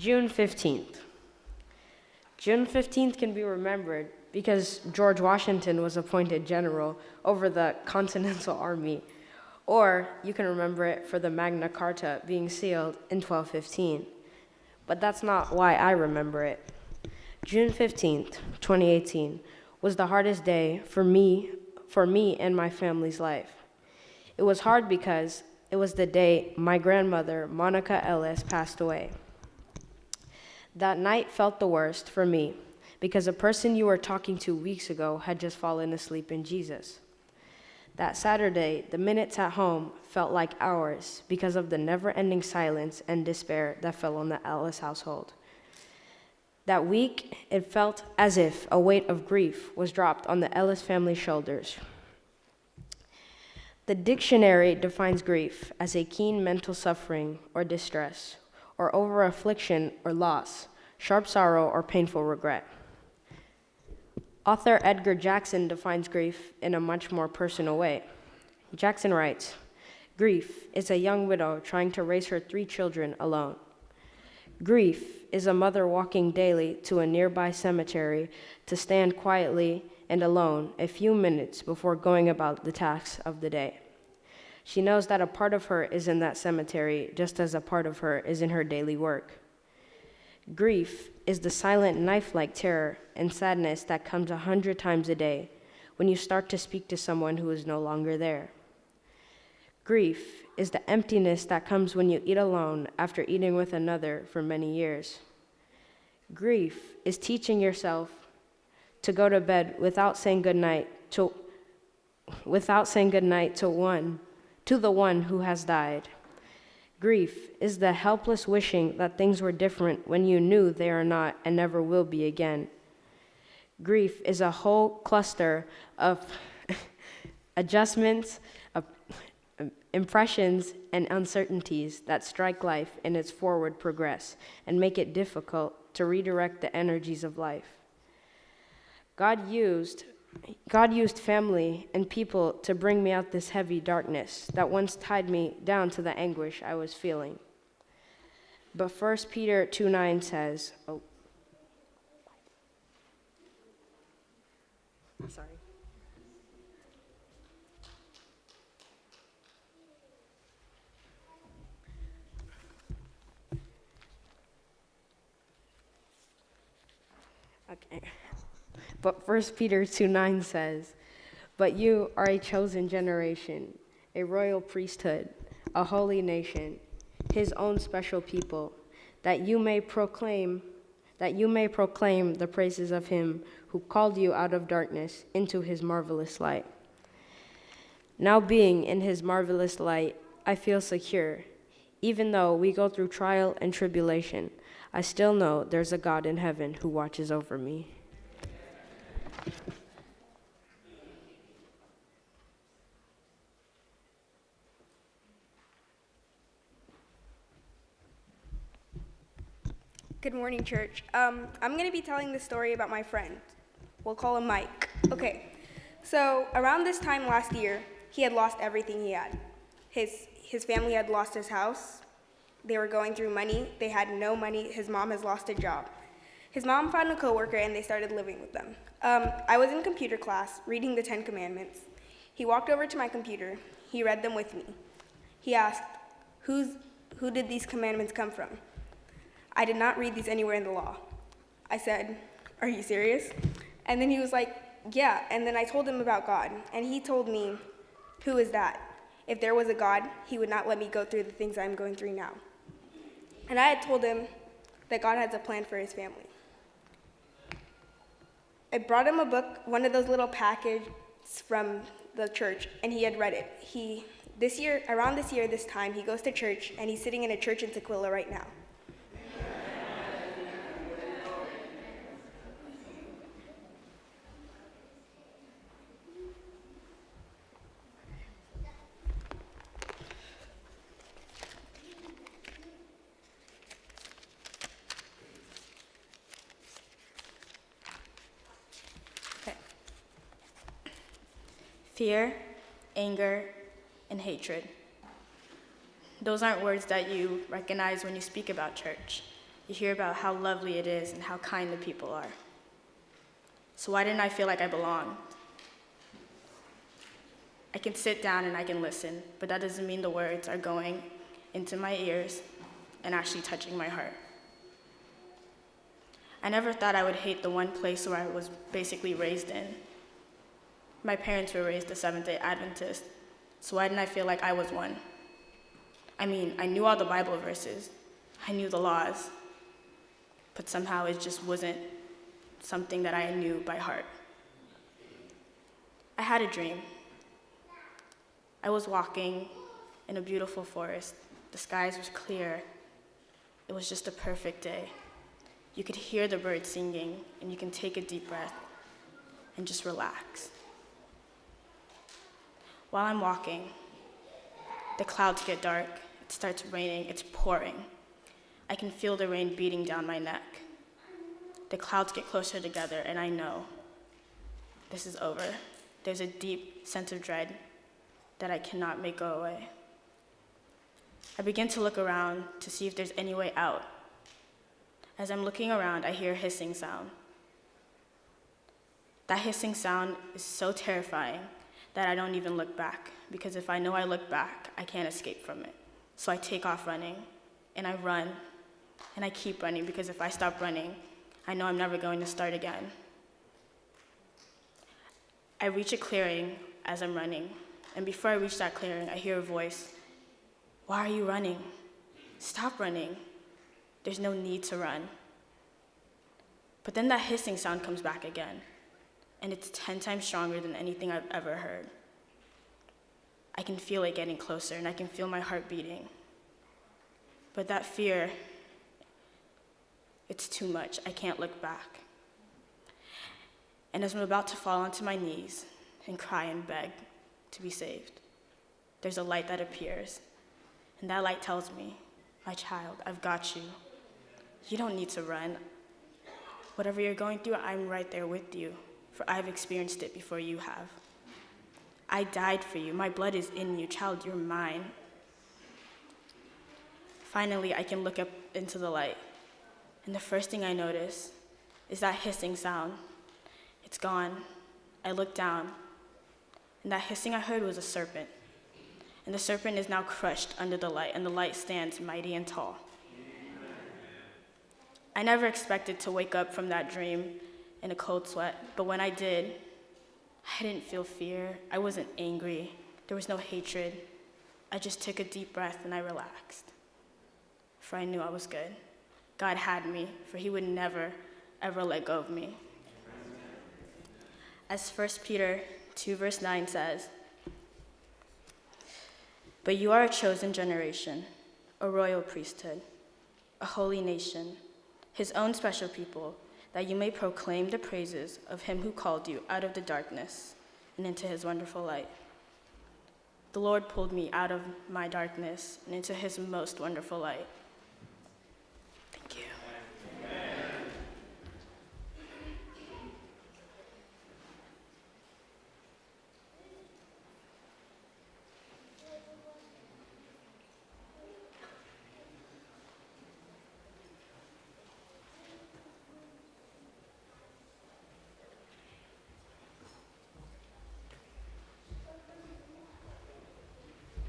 June 15th. June 15th can be remembered because George Washington was appointed general over the Continental Army, or you can remember it for the Magna Carta being sealed in 1215. But that's not why I remember it. June 15th, 2018, was the hardest day for me and my family's life. It was hard because it was the day my grandmother, Monica Ellis, passed away. That night felt the worst for me because a person you were talking to weeks ago had just fallen asleep in Jesus. That Saturday, the minutes at home felt like hours because of the never-ending silence and despair that fell on the Ellis household. That week, it felt as if a weight of grief was dropped on the Ellis family's shoulders. The dictionary defines grief as a keen mental suffering or distress, or over affliction or loss, sharp sorrow or painful regret. Author Edgar Jackson defines grief in a much more personal way. Jackson writes, "Grief is a young widow trying to raise her 3 children alone. Grief is a mother walking daily to a nearby cemetery to stand quietly and alone a few minutes before going about the tasks of the day. She knows that a part of her is in that cemetery just as a part of her is in her daily work. Grief is the silent knife-like terror and sadness that comes 100 times a day when you start to speak to someone who is no longer there. Grief is the emptiness that comes when you eat alone after eating with another for many years. Grief is teaching yourself to go to bed without saying goodnight to the one who has died. Grief is the helpless wishing that things were different when you knew they are not and never will be again. Grief is a whole cluster of adjustments, of impressions, and uncertainties that strike life in its forward progress and make it difficult to redirect the energies of life. God used family and people to bring me out this heavy darkness that once tied me down to the anguish I was feeling. But 1 Peter 2:9 says, sorry. Okay. But 1 Peter 2:9 says, "But you are a chosen generation, a royal priesthood, a holy nation, his own special people, that you may proclaim the praises of him who called you out of darkness into his marvelous light." Now being in his marvelous light, I feel secure. Even though we go through trial and tribulation, I still know there's a God in heaven who watches over me. Good morning, church. I'm going to be telling the story about my friend. We'll call him Mike. Okay, so around this time last year, he had lost everything he had. His family had lost his house. They were going through money. They had no money. His mom has lost a job. His mom found a coworker, and they started living with them. I was in computer class, reading the 10 Commandments. He walked over to my computer. He read them with me. He asked, who did these commandments come from? I did not read these anywhere in the law. I said, "Are you serious?" And then he was like, "Yeah." And then I told him about God, and he told me, "Who is that? If there was a God, he would not let me go through the things I'm going through now." And I had told him that God has a plan for his family. I brought him a book, one of those little packages from the church, and he had read it. Around this year, this time, he goes to church, and he's sitting in a church in Tequila right now. Fear, anger, and hatred. Those aren't words that you recognize when you speak about church. You hear about how lovely it is and how kind the people are. So why didn't I feel like I belonged? I can sit down and I can listen, but that doesn't mean the words are going into my ears and actually touching my heart. I never thought I would hate the one place where I was basically raised in. My parents were raised a Seventh-day Adventist, so why didn't I feel like I was one? I mean, I knew all the Bible verses, I knew the laws, but somehow it just wasn't something that I knew by heart. I had a dream. I was walking in a beautiful forest. The skies was clear. It was just a perfect day. You could hear the birds singing, and you can take a deep breath and just relax. While I'm walking, the clouds get dark. It starts raining. It's pouring. I can feel the rain beating down my neck. The clouds get closer together, and I know this is over. There's a deep sense of dread that I cannot make go away. I begin to look around to see if there's any way out. As I'm looking around, I hear a hissing sound. That hissing sound is so terrifying that I don't even look back, because if I know I look back, I can't escape from it. So I take off running, and I run, and I keep running, because if I stop running, I know I'm never going to start again. I reach a clearing as I'm running, and before I reach that clearing, I hear a voice. Why are you running? Stop running. There's no need to run. But then that hissing sound comes back again, and it's 10 times stronger than anything I've ever heard. I can feel it getting closer, and I can feel my heart beating. But that fear, it's too much. I can't look back. And as I'm about to fall onto my knees and cry and beg to be saved, there's a light that appears, and that light tells me, my child, I've got you. You don't need to run. Whatever you're going through, I'm right there with you, for I've experienced it before you have. I died for you. My blood is in you. Child, you're mine. Finally, I can look up into the light, and the first thing I notice is that hissing sound. It's gone. I look down, and that hissing I heard was a serpent. And the serpent is now crushed under the light, and the light stands mighty and tall. I never expected to wake up from that dream in a cold sweat, but when I did, I didn't feel fear. I wasn't angry. There was no hatred. I just took a deep breath and I relaxed, for I knew I was good. God had me, for he would never, ever let go of me. As 1 Peter 2 verse 9 says, "But you are a chosen generation, a royal priesthood, a holy nation, his own special people, that you may proclaim the praises of him who called you out of the darkness and into his wonderful light." The Lord pulled me out of my darkness and into his most wonderful light.